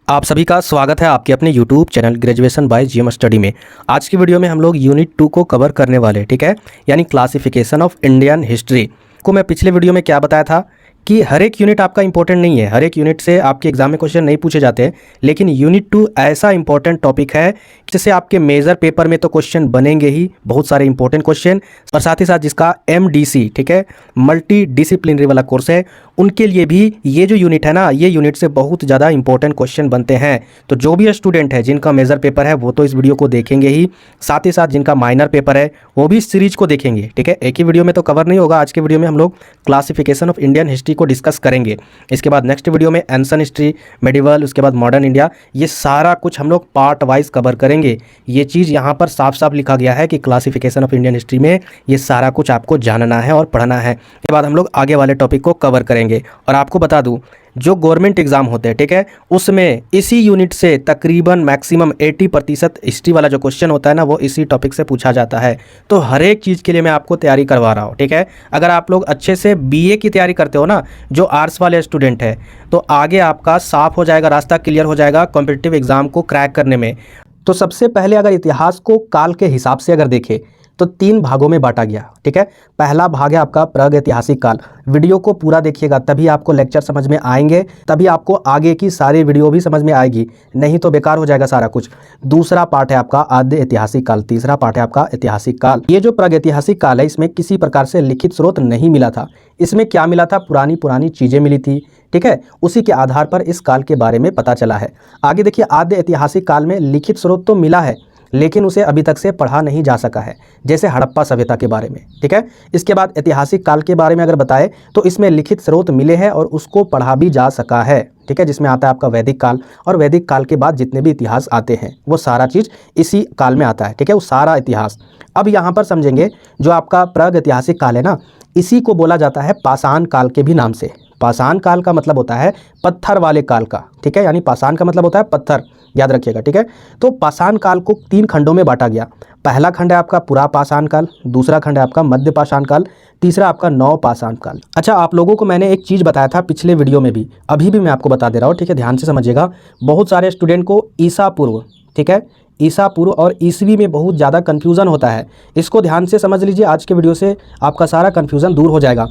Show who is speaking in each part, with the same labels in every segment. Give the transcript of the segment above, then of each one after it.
Speaker 1: आप सभी का स्वागत है आपके अपने YouTube channel graduation by GM study में। आज की वीडियो में हम लोग यूनिट 2 को कवर करने वाले, ठीक है, यानी क्लासिफिकेशन ऑफ इंडियन हिस्ट्री को। मैं पिछले वीडियो में क्या बताया था कि हर एक यूनिट आपका इंपॉर्टेंट नहीं है, हर एक यूनिट से आपके एग्जाम में क्वेश्चन नहीं पूछे जाते हैं, लेकिन यूनिट 2 ऐसा इंपॉर्टेंट टॉपिक है जिससे आपके मेजर पेपर में तो क्वेश्चन बनेंगे ही, बहुत सारे इंपॉर्टेंट क्वेश्चन, और साथ ही साथ जिसका MDC, ठीक है, मल्टी डिसिप्लिनरी वाला कोर्स है, उनके लिए भी ये जो यूनिट है ना, ये यूनिट से बहुत ज़्यादा इंपॉर्टेंट क्वेश्चन बनते हैं। तो जो भी स्टूडेंट है जिनका मेजर पेपर है वो तो इस वीडियो को देखेंगे ही, साथ ही साथ जिनका माइनर पेपर है वो भी इस सीरीज को देखेंगे, ठीक है। एक ही वीडियो में तो कवर नहीं होगा। आज के वीडियो में हम लोग क्लासिफिकेशन ऑफ इंडियन हिस्ट्री को डिस्कस करेंगे। इसके बाद नेक्स्ट वीडियो में एंशिएंट हिस्ट्री, मेडिवल, उसके बाद मॉडर्न इंडिया, ये सारा कुछ हम लोग पार्ट वाइज कवर करेंगे। ये चीज़ यहाँ पर साफ साफ लिखा गया है कि क्लासिफिकेशन ऑफ इंडियन हिस्ट्री में ये सारा कुछ आपको जानना है और पढ़ना है। इसके बाद हम लोग आगे वाले टॉपिक को कवर करेंगे। और आपको बता दूं, जो गवर्नमेंट एग्जाम होते हैं, ठीक है, उसमें इसी यूनिट से तकरीबन मैक्सिमम 80% हिस्ट्री वाला जो क्वेश्चन होता है ना, वो इसी टॉपिक से पूछा जाता है। तो हर एक चीज़ के लिए मैं आपको तैयारी करवा रहा हूँ, ठीक है। अगर आप लोग अच्छे से BA की तैयारी करते हो ना, जो आर्ट्स वाले स्टूडेंट है, तो आगे आपका साफ हो जाएगा, रास्ता क्लियर हो जाएगा कॉम्पिटिटिव एग्जाम को क्रैक करने में। तो सबसे पहले अगर इतिहास को काल के हिसाब से अगर देखें तो 3 भागों में बांटा गया, ठीक है। पहला भाग है आपका प्रागैतिहासिक काल। वीडियो को पूरा देखिएगा तभी आपको लेक्चर समझ में आएंगे, तभी आपको आगे की सारी वीडियो भी समझ में आएगी, नहीं तो बेकार हो जाएगा सारा कुछ। दूसरा पार्ट है आपका आद्य ऐतिहासिक काल, तीसरा पार्ट है आपका ऐतिहासिक काल। ये जो प्रागैतिहासिक काल है, इसमें किसी प्रकार से लिखित स्रोत नहीं मिला था। इसमें क्या मिला था? पुरानी चीज़ें मिली थी, ठीक है। उसी के आधार पर इस काल के बारे में पता चला है। आगे देखिए, आद्य ऐतिहासिक काल में लिखित स्रोत तो मिला है, लेकिन उसे अभी तक से पढ़ा नहीं जा सका है, जैसे हड़प्पा सभ्यता के बारे में, ठीक है। इसके बाद ऐतिहासिक काल के बारे में अगर बताएं तो इसमें लिखित स्रोत मिले हैं और उसको पढ़ा भी जा सका है, ठीक है, जिसमें आता है आपका वैदिक काल। और वैदिक काल के बाद जितने भी इतिहास आते हैं वो सारा चीज़ इसी काल में आता है, ठीक है, वो सारा इतिहास। अब यहाँ पर समझेंगे, जो आपका प्रागैतिहासिक काल है ना, इसी को बोला जाता है पाषाण काल के भी नाम से। पाषाण काल का मतलब होता है पत्थर वाले काल का, ठीक है, यानी पाषाण का मतलब होता है पत्थर, याद रखिएगा, ठीक है। तो पाषाण काल को 3 खंडों में बांटा गया। पहला खंड है आपका पुरा पाषाण काल, दूसरा खंड है आपका मध्य पाषाण काल, तीसरा आपका नव पाषाण काल। अच्छा, आप लोगों को मैंने एक चीज़ बताया था पिछले वीडियो में भी, अभी भी मैं आपको बता दे रहा हूँ, ठीक है, ध्यान से समझिएगा। बहुत सारे स्टूडेंट को ईसा पूर्व, ठीक है, ईसा पूर्व और ईसवी में बहुत ज़्यादा कन्फ्यूज़न होता है। इसको ध्यान से समझ लीजिए, आज के वीडियो से आपका सारा कन्फ्यूज़न दूर हो जाएगा।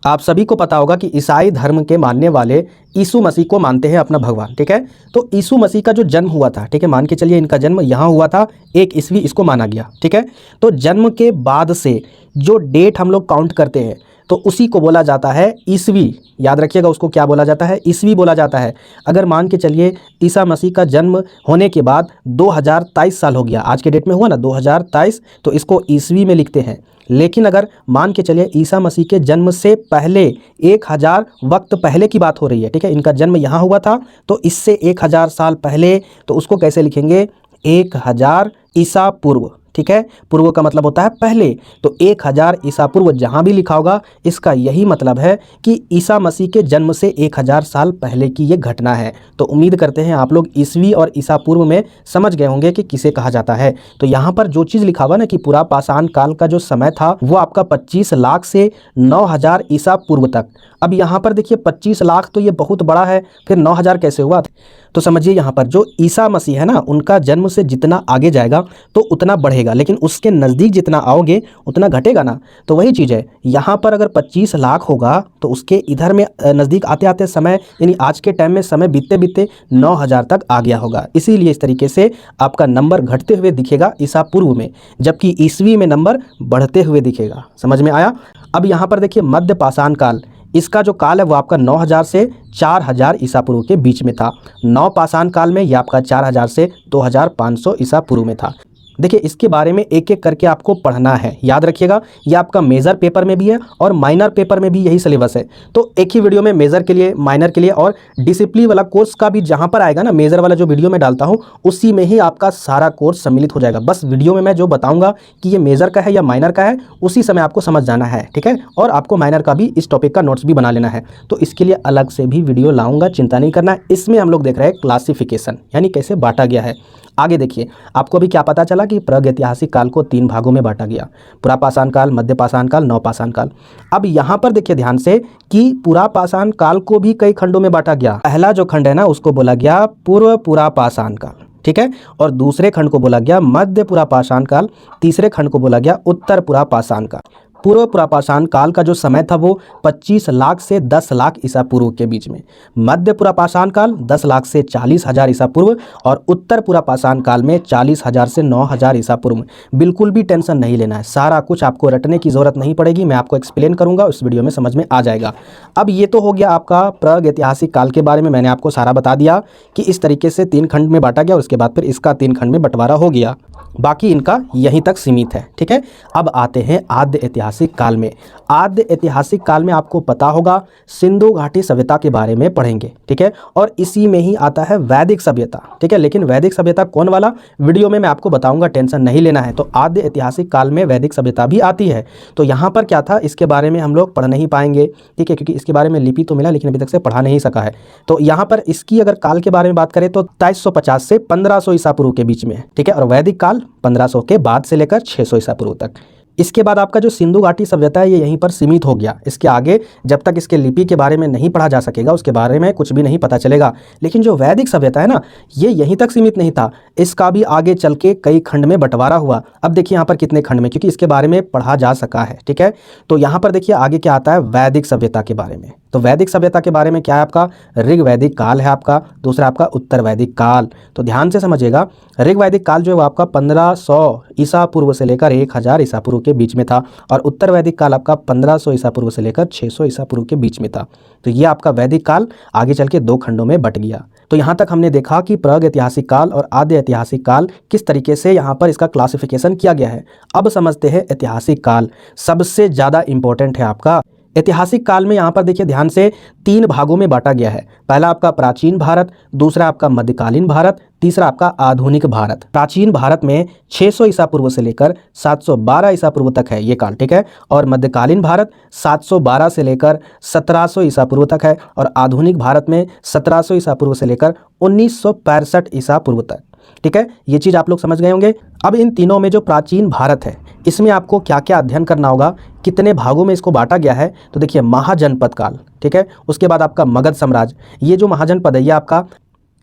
Speaker 1: आप सभी को पता होगा कि ईसाई धर्म के मानने वाले यीशु मसीह को मानते हैं अपना भगवान, ठीक है। तो यीशु मसीह का जो जन्म हुआ था, ठीक है, मान के चलिए इनका जन्म यहाँ हुआ था, 1 ईस्वी इसको माना गया, ठीक है। तो जन्म के बाद से जो डेट हम लोग काउंट करते हैं तो उसी को बोला जाता है ईस्वी। याद रखिएगा, उसको क्या बोला जाता है? ईस्वी बोला जाता है। अगर मान के चलिए ईसा मसीह का जन्म होने के बाद 2023 साल हो गया, आज के डेट में हुआ ना 2023, तो इसको ईस्वी में लिखते हैं। लेकिन अगर मान के चलिए ईसा मसीह के जन्म से पहले 1000 वक्त पहले की बात हो रही है, ठीक है, इनका जन्म यहाँ हुआ था, तो इससे 1000 साल पहले, तो उसको कैसे लिखेंगे? 1000 ईसा पूर्व, ठीक है। पूर्व का मतलब होता है पहले, तो 1000 ईसा पूर्व जहाँ भी लिखा होगा, इसका यही मतलब है कि ईसा मसीह के जन्म से 1000 साल पहले की ये घटना है। तो उम्मीद करते हैं आप लोग ईस्वी और ईसा पूर्व में समझ गए होंगे कि किसे कहा जाता है। तो यहाँ पर जो चीज़ लिखा हुआ ना कि पूरा पाषाण काल का जो समय था वो आपका 25 लाख से 9000 ईसा पूर्व तक। अब यहाँ पर देखिए 25 लाख तो ये बहुत बड़ा है, फिर 9000 कैसे हुआ? तो समझिए, यहाँ पर जो ईसा मसीह है ना, उनका जन्म से जितना आगे जाएगा तो उतना बढ़ेगा, लेकिन उसके नज़दीक जितना आओगे उतना घटेगा ना। तो वही चीज़ है, यहाँ पर अगर 25 लाख होगा तो उसके इधर में नज़दीक आते आते समय, यानी आज के टाइम में समय बीतते बीतते 9000 तक आ गया होगा। इसीलिए इस तरीके से आपका नंबर घटते हुए दिखेगा ईसा पूर्व में, जबकि ईस्वी में नंबर बढ़ते हुए दिखेगा। समझ में आया? अब यहाँ पर देखिए मध्य पाषाण काल, इसका जो काल है वो आपका 9000 से 4000 ईसा पूर्व के बीच में था। नव पाषाण काल में ये आपका 4000 से 2500 ईसा पूर्व में था। देखिए, इसके बारे में एक एक करके आपको पढ़ना है, याद रखिएगा। ये आपका मेजर पेपर में भी है और माइनर पेपर में भी यही सिलेबस है। तो एक ही वीडियो में मेजर के लिए, माइनर के लिए और डिसिप्लिन वाला कोर्स का भी जहाँ पर आएगा ना, मेजर वाला जो वीडियो में डालता हूँ उसी में ही आपका सारा कोर्स सम्मिलित हो जाएगा। बस वीडियो में मैं जो बताऊँगा कि ये मेजर का है या माइनर का है, उसी समय आपको समझ जाना है, ठीक है। और आपको माइनर का भी इस टॉपिक का नोट्स भी बना लेना है। तो इसके लिए अलग से भी वीडियो लाऊंगा, चिंता नहीं करना। इसमें हम लोग देख रहे हैं क्लासिफिकेशन, यानी कैसे बांटा गया है। आगे देखिए, आपको अभी क्या पता चला कि प्रागैतिहासिक काल को 3 भागों में बांटा गया, पुरापाषाण काल, मध्य पाषाण काल, नवपाषाण काल। अब यहाँ पर देखिए ध्यान से कि पुरापाषाण काल को भी कई खंडों में बांटा गया। पहला जो खंड है ना उसको बोला गया पूर्व पुरापाषाण काल, ठीक है, और दूसरे खंड को बोला गया मध्य पुरापाषाण काल, तीसरे खंड को बोला गया उत्तर पुरापाषाण काल। पूर्व पुरापाषाण काल का जो समय था वो 25 लाख से 10 लाख ईसा पूर्व के बीच में, मध्य पुरापाषाण काल 10 लाख से 40,000 ईसा पूर्व, और उत्तर पुरापाषाण काल में 40,000 से 9,000 ईसा पूर्व। बिल्कुल भी टेंशन नहीं लेना है, सारा कुछ आपको रटने की ज़रूरत नहीं पड़ेगी, मैं आपको एक्सप्लेन करूंगा, उस वीडियो में समझ में आ जाएगा। अब ये तो हो गया आपका प्रागैतिहासिक काल के बारे में, मैंने आपको सारा बता दिया कि इस तरीके से 3 खंड में बांटा गया, उसके बाद फिर इसका 3 खंड में बंटवारा हो गया, बाकी इनका यहीं तक सीमित है, ठीक है। अब आते हैं आद्य ऐतिहासिक काल में। आद्य ऐतिहासिक काल में आपको पता होगा सिंधु घाटी सभ्यता के बारे में पढ़ेंगे, ठीक है, और इसी में ही आता है वैदिक सभ्यता, ठीक है, लेकिन वैदिक सभ्यता कौन वाला वीडियो में मैं आपको बताऊंगा, टेंशन नहीं लेना है। तो आद्य ऐतिहासिक काल में वैदिक सभ्यता भी आती है। तो यहाँ पर क्या था इसके बारे में हम लोग पढ़ नहीं पाएंगे, ठीक है, क्योंकि इसके बारे में लिपि तो मिला लेकिन अभी तक से पढ़ा नहीं सका है। तो यहाँ पर इसकी अगर काल के बारे में बात करें तो 2350 से 1500 ईसा पूर्व के बीच में, ठीक है, और वैदिक काल 1500 के बाद से लेकर 600 ईसा पूर्व तक। इसके बाद आपका जो सिंधु घाटी सभ्यता है ये यहीं पर सीमित हो गया। इसके आगे जब तक इसके लिपि के बारे में नहीं पढ़ा जा सकेगा उसके बारे में कुछ भी नहीं पता चलेगा। लेकिन जो वैदिक सभ्यता है ना ये यहीं तक सीमित नहीं था, इसका भी आगे चल के कई खंड में बंटवारा हुआ। अब देखिए यहाँ पर कितने खंड में, क्योंकि इसके बारे में पढ़ा जा सका है, ठीक है। तो यहाँ पर देखिए आगे क्या आता है वैदिक सभ्यता के बारे में। तो वैदिक सभ्यता के बारे में क्या है आपका ऋग वैदिक काल है आपका, दूसरा आपका उत्तर वैदिक काल। तो ध्यान से समझिएगा, ऋग वैदिक काल जो है वो आपका 1500 ईसा पूर्व से लेकर 1000 ईसा पूर्व के बीच में था, और उत्तर वैदिक काल आपका 1500 ईसा पूर्व से लेकर 600 ईसा पूर्व के बीच में था। तो ये आपका वैदिक काल आगे चल के 2 खंडों में बट गया। तो यहाँ तक हमने देखा कि प्रागैतिहासिक काल और आद्य ऐतिहासिक काल किस तरीके से यहाँ पर इसका क्लासिफिकेशन किया गया है। अब समझते हैं ऐतिहासिक काल, सबसे ज़्यादा इंपॉर्टेंट है आपका। ऐतिहासिक काल में यहाँ पर देखिए ध्यान से 3 भागों में बांटा गया है। पहला आपका प्राचीन भारत, दूसरा आपका मध्यकालीन भारत, तीसरा आपका आधुनिक भारत। प्राचीन भारत में 600 ईसा पूर्व से लेकर 712 ईसा पूर्व तक है ये काल, ठीक है, और मध्यकालीन भारत 712 से लेकर 1700 ईसा पूर्व तक है, और आधुनिक भारत में 1700 ईसा पूर्व से लेकर 1965 ईसा पूर्व तक, ठीक है। ये चीज़ आप लोग समझ गए होंगे। अब इन तीनों में जो प्राचीन भारत है इसमें आपको क्या क्या अध्ययन करना होगा, कितने भागों में इसको बांटा गया है। तो देखिए महाजनपद काल, ठीक है, उसके बाद आपका मगध साम्राज्य। ये जो महाजनपद है ये आपका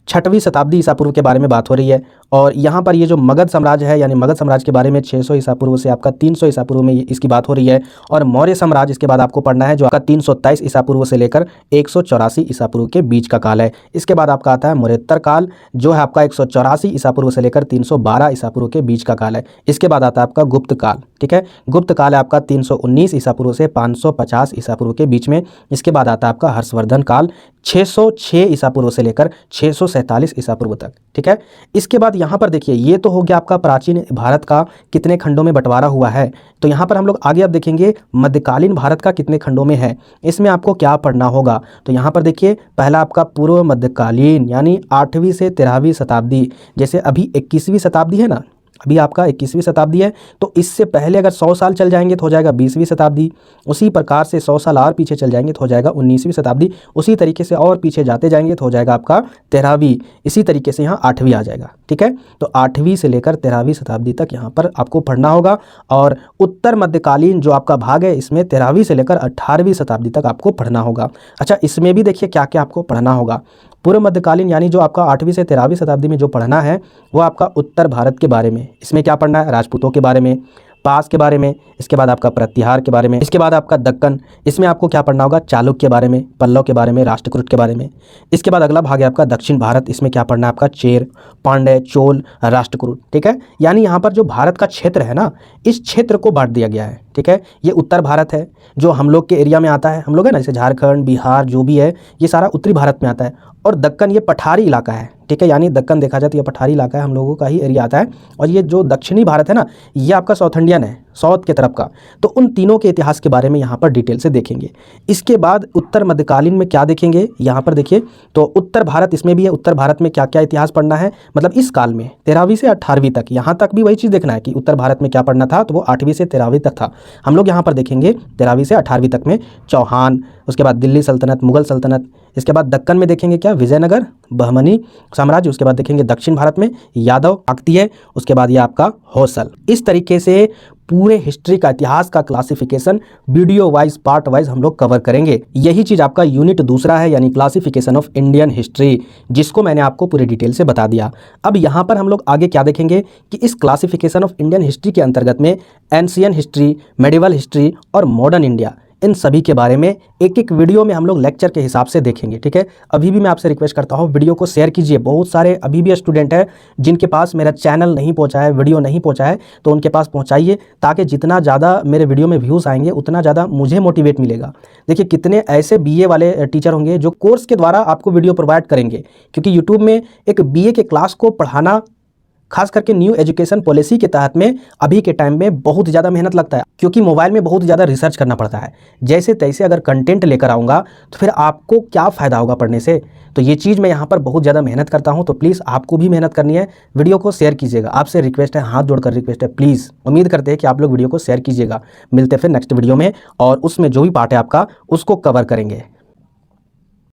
Speaker 1: 6वीं शताब्दी ईसा पूर्व के बारे में बात हो रही है, और यहाँ पर ये जो मगध साम्राज्य है यानी मगध साम्राज्य के बारे में 600 ईसा पूर्व से आपका 300 ईसा पूर्व में इसकी बात हो रही है। और मौर्य साम्राज्य इसके बाद आपको पढ़ना है जो आपका 323 ईसा पूर्व से लेकर 184 ईसा पूर्व के बीच का काल है। इसके बाद आपका आता है मौर्योत्तर काल जो है आपका 184 ईसा पूर्व से लेकर 312 ईसा पूर्व के बीच का काल है। इसके बाद आता है आपका गुप्त काल, ठीक है, गुप्त काल है आपका 319 ईसा पूर्व से 550 ईसा पूर्व के बीच में। इसके बाद आता है आपका हर्षवर्धन काल 606 ईसा पूर्व से लेकर 647 ईसा पूर्व तक, ठीक है। इसके बाद यहाँ पर देखिए ये तो हो गया आपका प्राचीन भारत का कितने खंडों में बंटवारा हुआ है। तो यहाँ पर हम लोग आगे अब देखेंगे मध्यकालीन भारत का कितने खंडों में है, इसमें आपको क्या पढ़ना होगा। तो यहाँ पर देखिए पहला आपका पूर्व मध्यकालीन यानी 8वीं से 13वीं शताब्दी, जैसे अभी 21वीं शताब्दी है ना, अभी आपका 21वीं शताब्दी है, तो इससे पहले अगर 100 साल चल जाएंगे तो हो जाएगा 20वीं शताब्दी। उसी प्रकार से 100 साल और पीछे चल जाएंगे तो हो जाएगा 19वीं शताब्दी। उसी तरीके से और पीछे जाते जाएंगे तो हो जाएगा आपका 13वीं। इसी तरीके से यहाँ 8वीं आ जाएगा, ठीक है। तो 8वीं से लेकर 13वीं शताब्दी तक यहाँ पर आपको पढ़ना होगा। और उत्तर मध्यकालीन जो आपका भाग है इसमें 13वीं से लेकर 18वीं शताब्दी तक आपको पढ़ना होगा। अच्छा, इसमें भी देखिए क्या क्या आपको पढ़ना होगा। पूर्व मध्यकालीन यानी जो आपका 8वीं से 13वीं शताब्दी में जो पढ़ना है वो आपका उत्तर भारत के बारे में। इसमें क्या पढ़ना है, राजपूतों के बारे में, पास के बारे में, इसके बाद आपका प्रतिहार के बारे में, इसके बाद आपका दक्कन, इसमें आपको क्या पढ़ना होगा, चालुक्य के बारे में, पल्लव के बारे में, राष्ट्रकूट के बारे में। इसके बाद अगला भाग है आपका दक्षिण भारत, इसमें क्या पढ़ना है आपका चेर, पांड्य, चोल, राष्ट्रकूट, ठीक है। यानी यहाँ पर जो भारत का क्षेत्र है ना इस क्षेत्र को बांट दिया गया है, ठीक है। ये उत्तर भारत है जो हम लोग के एरिया में आता है, हम लोग है ना जैसे झारखंड, बिहार जो भी है ये सारा उत्तरी भारत में आता है। और दक्कन ये पठारी इलाका है, ठीक है, यानी दक्कन देखा जाए तो ये पठारी इलाका है, हम लोगों का ही एरिया आता है। और ये जो दक्षिणी भारत है ना ये आपका साउथ इंडियन है, साउथ के तरफ का। तो उन तीनों के इतिहास के बारे में यहाँ पर डिटेल से देखेंगे। इसके बाद उत्तर मध्यकालीन में क्या देखेंगे, यहाँ पर देखिए तो उत्तर भारत इसमें भी है। उत्तर भारत में क्या क्या इतिहास पढ़ना है, मतलब इस काल में 13वीं से 18वीं तक, यहाँ तक भी वही चीज़ देखना है कि उत्तर भारत में क्या पढ़ना था, तो वो 8वीं से 13वीं तक था। हम लोग यहाँ पर देखेंगे 13वीं से 18वीं तक में चौहान, उसके बाद दिल्ली सल्तनत, मुगल सल्तनत, इसके बाद दक्कन में देखेंगे क्या, विजयनगर, बहमनी साम्राज्य। उसके बाद देखेंगे दक्षिण भारत में यादव, काकतीय। उसके बाद ये आपका होसल। इस तरीके से पूरे हिस्ट्री का, इतिहास का classification video wise, part wise हम लोग कवर करेंगे। यही चीज़ आपका यूनिट दूसरा है, यानी क्लासिफिकेशन ऑफ इंडियन हिस्ट्री, जिसको मैंने आपको पूरी डिटेल से बता दिया। अब यहाँ पर हम लोग आगे क्या देखेंगे कि इस क्लासिफिकेशन ऑफ इंडियन हिस्ट्री के अंतर्गत में एंशियन हिस्ट्री, मेडिवल हिस्ट्री और मॉडर्न इंडिया, इन सभी के बारे में एक एक वीडियो में हम लोग लेक्चर के हिसाब से देखेंगे। ठीक है, अभी भी मैं आपसे रिक्वेस्ट करता हूँ वीडियो को शेयर कीजिए। बहुत सारे अभी भी स्टूडेंट हैं जिनके पास मेरा चैनल नहीं पहुँचा है, वीडियो नहीं पहुँचा है, तो उनके पास पहुँचाइए, ताकि जितना ज़्यादा मेरे वीडियो में व्यूज़ आएंगे उतना ज़्यादा मुझे मोटिवेट मिलेगा। देखिए कितने ऐसे बीए वाले टीचर होंगे जो कोर्स के द्वारा आपको वीडियो प्रोवाइड करेंगे, क्योंकि यूट्यूब में एक बीए के क्लास को पढ़ाना, खास करके न्यू एजुकेशन पॉलिसी के तहत में अभी के टाइम में बहुत ज़्यादा मेहनत लगता है, क्योंकि मोबाइल में बहुत ज़्यादा रिसर्च करना पड़ता है। जैसे तैसे अगर कंटेंट लेकर आऊँगा तो फिर आपको क्या फ़ायदा होगा पढ़ने से। तो ये चीज़ मैं यहाँ पर बहुत ज़्यादा मेहनत करता हूँ, तो प्लीज़ आपको भी मेहनत करनी है। वीडियो को शेयर कीजिएगा, आपसे रिक्वेस्ट है, हाथ जोड़कर रिक्वेस्ट है, प्लीज़। उम्मीद करते हैं कि आप लोग वीडियो को शेयर कीजिएगा। मिलते फिर नेक्स्ट वीडियो में, और उसमें जो भी पार्ट है आपका उसको कवर करेंगे।